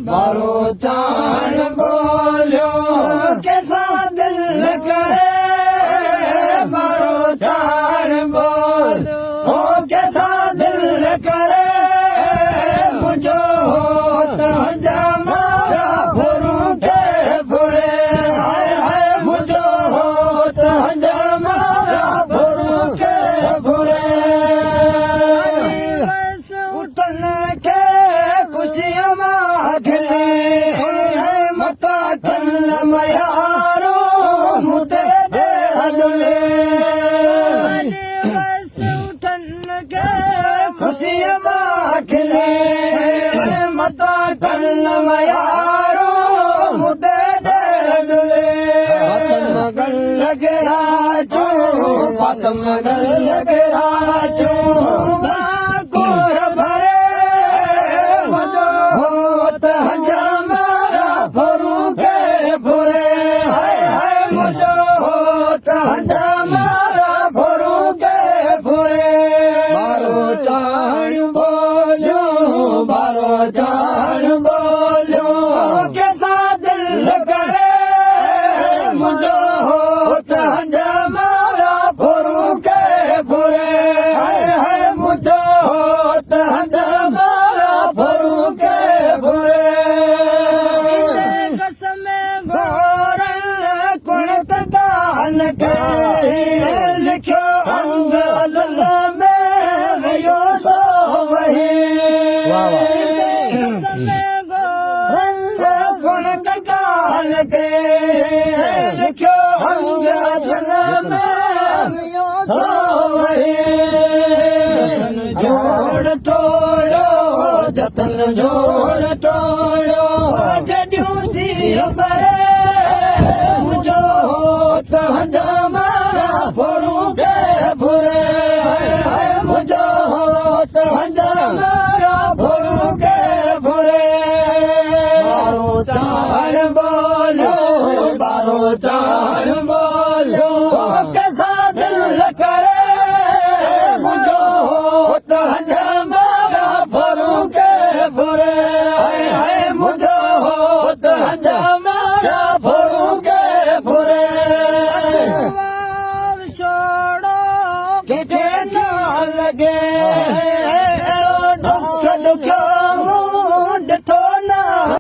बारो चाण बोलियो कैसा दिल करे बारो चाण बोलियो ओ कैसा दिल करे मुझो तंजा मारा फुरू के फुरे हाय हाय मुझो तंजा मारा फुरू के फुरे उठन के खुशियां माखले मता कल मयारो मुदे हदले उठन के खुशियां माखले मता कल मयारो मुदे हदले मगल लगे राजो पातम मगल लगे राजो गोर भरे मजो होत हजामारा फरू के फुरे हाय हाय मजो होत हजामारा फरू के फुरे बारो चाण बोलियो बारो चाण बोलियो कैसा दिल करे मुझो होत हजामारा फरू के फुरे हाय हाय मुझो होत हजामारा फरू के फुरे कसम घोरन कुणत दान के लिखो अंग अदल में यो सो वही कसम घोरन कुणत दान के लिखो अंग अदल में यो सो वही जोड़ तोड़ो जतन जोड़ तोड़ो जॾियूं थी भरे मुझो होत हजामारा फरू के फुरे हाय हाय मुझो होत हजामारा फरू के फुरे बारो चाण बोलो बारो चाण